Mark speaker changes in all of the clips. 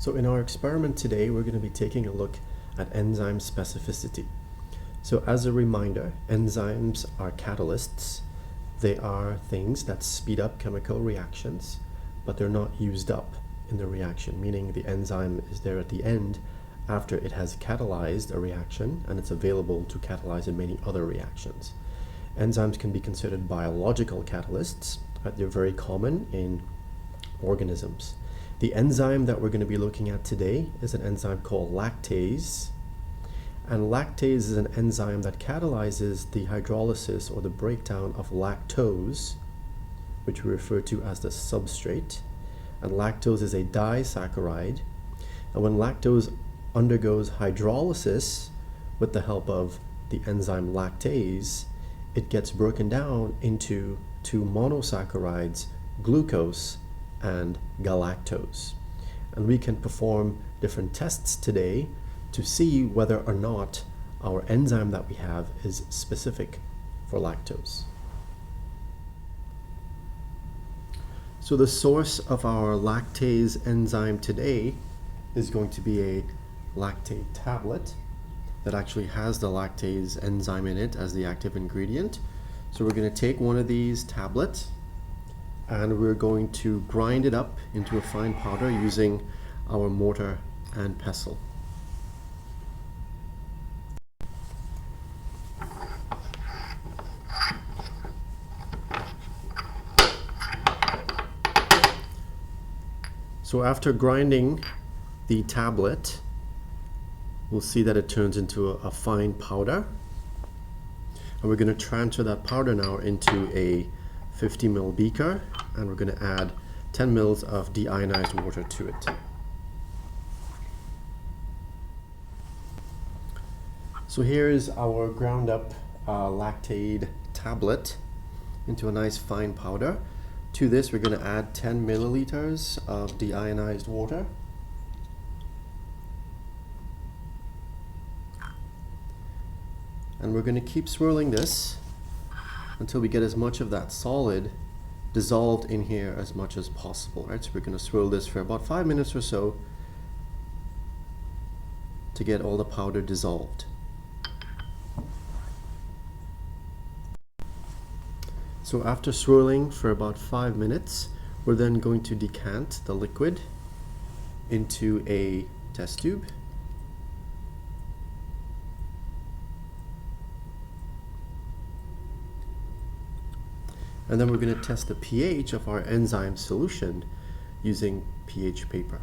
Speaker 1: So in our experiment today, we're going to be taking a look at enzyme specificity. So as a reminder, enzymes are catalysts. They are things that speed up chemical reactions, but they're not used up in the reaction, meaning the enzyme is there at the end after it has catalyzed a reaction and it's available to catalyze in many other reactions. Enzymes can be considered biological catalysts. They're very common in organisms. The enzyme that we're going to be looking at today is an enzyme called lactase. And lactase is an enzyme that catalyzes the hydrolysis or the breakdown of lactose, which we refer to as the substrate. And lactose is a disaccharide. And when lactose undergoes hydrolysis with the help of the enzyme lactase, it gets broken down into two monosaccharides, glucose and galactose. And we can perform different tests today to see whether or not our enzyme that we have is specific for lactose. So the source of our lactase enzyme today is going to be a lactate tablet that actually has the lactase enzyme in it as the active ingredient. So we're going to take one of these tablets and we're going to grind it up into a fine powder using our mortar and pestle. So after grinding the tablet, we'll see that it turns into a fine powder. And we're going to transfer that powder now into a 50 ml beaker, and we're going to add 10 ml of deionized water to it. So here is our ground up lactate tablet into a nice fine powder. To this, we're going to add 10 milliliters of deionized water. And we're going to keep swirling this until we get as much of that solid dissolved in here as much as possible, right? So we're going to swirl this for about 5 minutes or so to get all the powder dissolved. So after swirling for about 5 minutes, we're then going to decant the liquid into a test tube. And then we're going to test the pH of our enzyme solution using pH paper.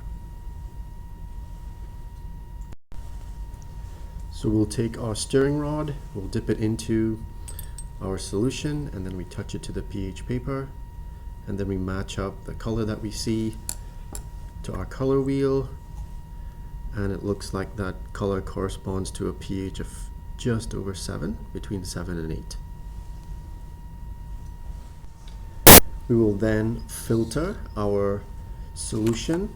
Speaker 1: So we'll take our stirring rod, we'll dip it into our solution, and then we touch it to the pH paper, and then we match up the color that we see to our color wheel, and it looks like that color corresponds to a pH of just over 7, between 7 and 8. We will then filter our solution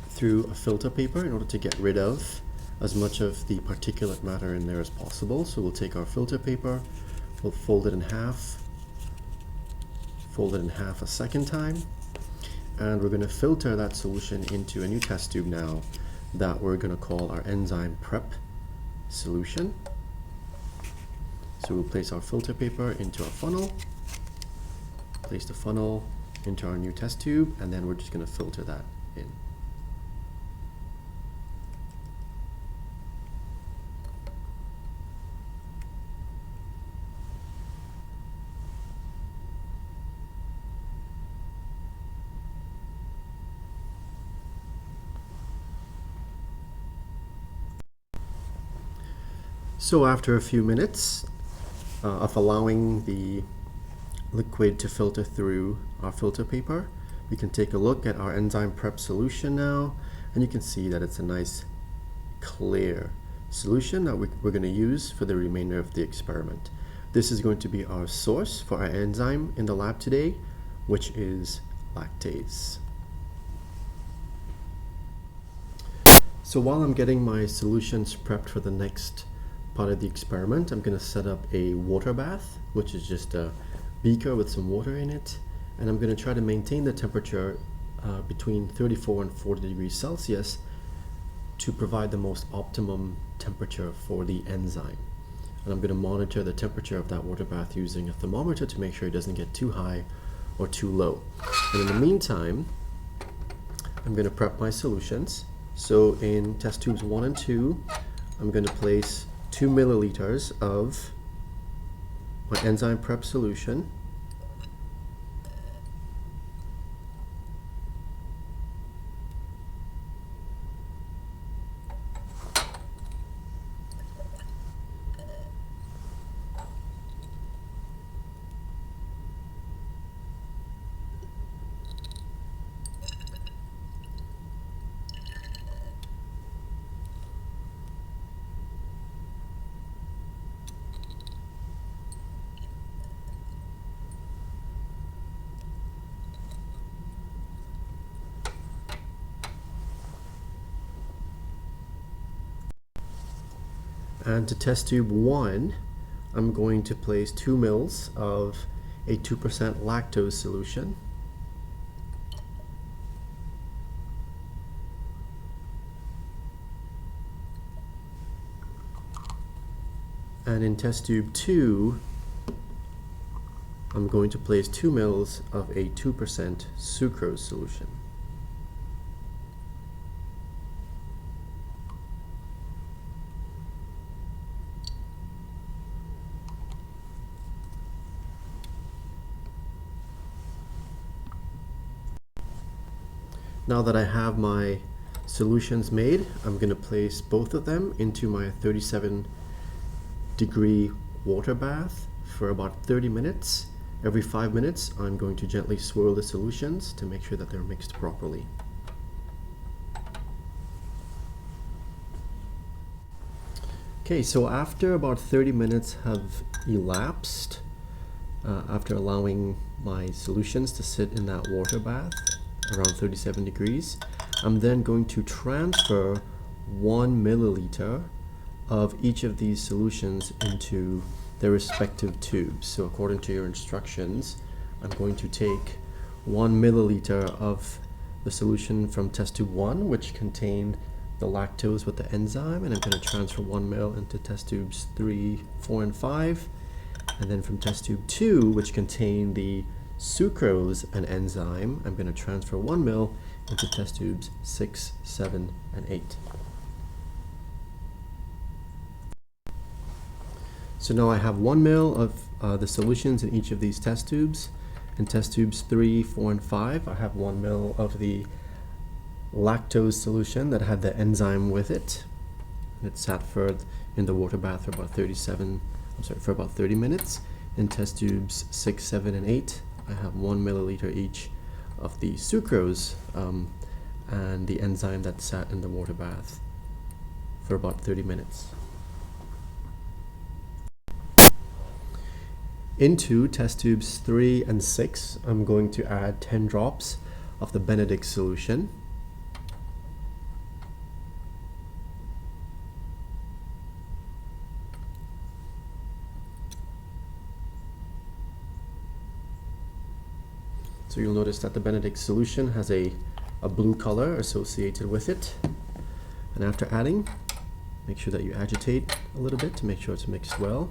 Speaker 1: through a filter paper in order to get rid of as much of the particulate matter in there as possible. So we'll take our filter paper, we'll fold it in half a second time, and we're going to filter that solution into a new test tube now that we're going to call our enzyme prep solution. So we'll place our filter paper into our funnel, place the funnel into our new test tube, and then we're just going to filter that in. So after a few minutes of allowing the liquid to filter through our filter paper, we can take a look at our enzyme prep solution now, and you can see that it's a nice clear solution that we're going to use for the remainder of the experiment. This is going to be our source for our enzyme in the lab today, which is lactase. So while I'm getting my solutions prepped for the next part of the experiment, I'm going to set up a water bath, which is just a beaker with some water in it, and I'm going to try to maintain the temperature between 34 and 40 degrees Celsius to provide the most optimum temperature for the enzyme. And I'm going to monitor the temperature of that water bath using a thermometer to make sure it doesn't get too high or too low. And in the meantime, I'm going to prep my solutions. So in test tubes 1 and 2, I'm going to place 2 milliliters of my enzyme prep solution. And to test tube 1, I'm going to place 2 mils of a 2% lactose solution. And in test tube 2, I'm going to place 2 mils of a 2% sucrose solution. Now that I have my solutions made, I'm going to place both of them into my 37-degree water bath for about 30 minutes. Every 5 minutes, I'm going to gently swirl the solutions to make sure that they're mixed properly. Okay, so after about 30 minutes have elapsed, after allowing my solutions to sit in that water bath around 37 degrees, I'm then going to transfer 1 milliliter of each of these solutions into their respective tubes. So according to your instructions, I'm going to take 1 milliliter of the solution from test tube 1, which contained the lactose with the enzyme, and I'm going to transfer 1 ml into test tubes 3, 4, and 5. And then from test tube 2, which contained the sucrose and enzyme, I'm going to transfer 1 ml into test tubes 6, 7, and 8. So now I have 1 ml of the solutions in each of these test tubes. In test tubes 3, 4, and 5, I have 1 ml of the lactose solution that had the enzyme with it. And it sat in the water bath for about 30 minutes. In test tubes 6, 7, and 8, I have 1 milliliter each of the sucrose and the enzyme that sat in the water bath for about 30 minutes. Into test tubes 3 and 6, I'm going to add 10 drops of the Benedict solution. So you'll notice that the Benedict solution has a blue color associated with it. And after adding, make sure that you agitate a little bit to make sure it's mixed well.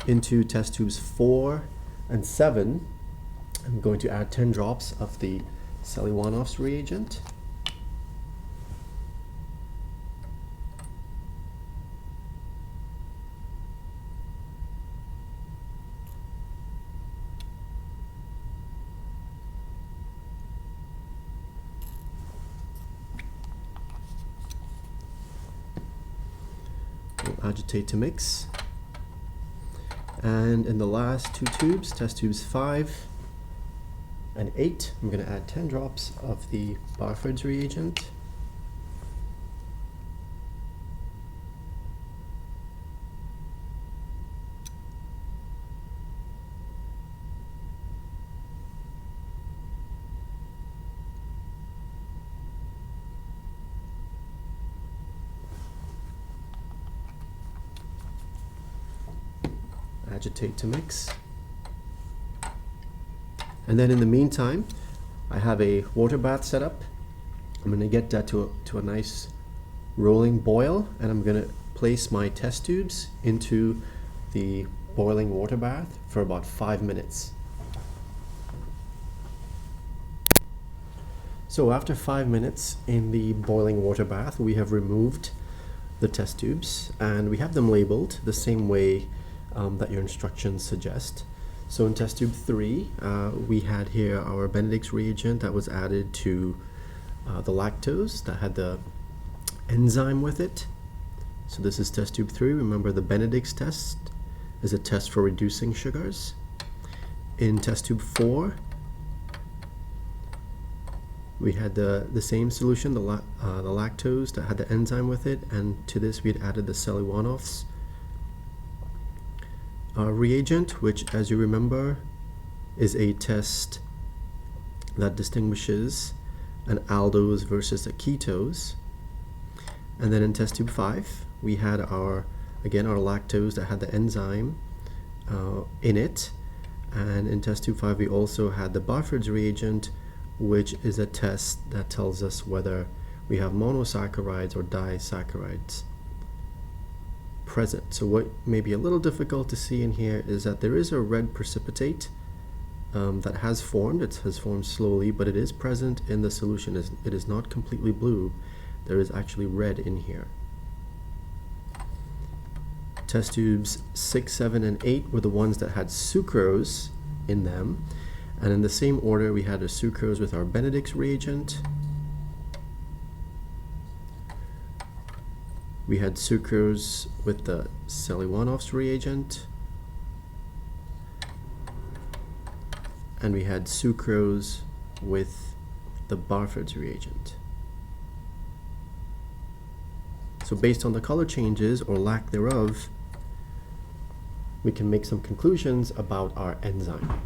Speaker 1: Into test tubes 4 and 7, I'm going to add 10 drops of the Seliwanov's reagent. We'll agitate to mix. And in the last 2 tubes, test tubes 5 and 8, I'm going to add 10 drops of the Barford's reagent. Agitate to mix. And then in the meantime, I have a water bath set up. I'm going to get that to a nice rolling boil, and I'm going to place my test tubes into the boiling water bath for about 5 minutes. So after 5 minutes in the boiling water bath, we have removed the test tubes, and we have them labeled the same way that your instructions suggest. So in test tube 3, we had here our Benedict's reagent that was added to the lactose that had the enzyme with it. So this is test tube 3. Remember, the Benedict's test is a test for reducing sugars. In test tube 4, we had the same solution, the lactose that had the enzyme with it, and to this we had added the Selectivity's reagent, which, as you remember, is a test that distinguishes an aldose versus a ketose. And then in test tube 5, we had our lactose that had the enzyme in it, and in test tube 5 we also had the Barford's reagent, which is a test that tells us whether we have monosaccharides or disaccharides present. So what may be a little difficult to see in here is that there is a red precipitate that has formed. It has formed slowly, but it is present in the solution. It is not completely blue. There is actually red in here. Test tubes 6, 7, and 8 were the ones that had sucrose in them. And in the same order, we had a sucrose with our Benedict's reagent. We had sucrose with the Selectivity's reagent. And we had sucrose with the Barford's reagent. So based on the color changes or lack thereof, we can make some conclusions about our enzyme.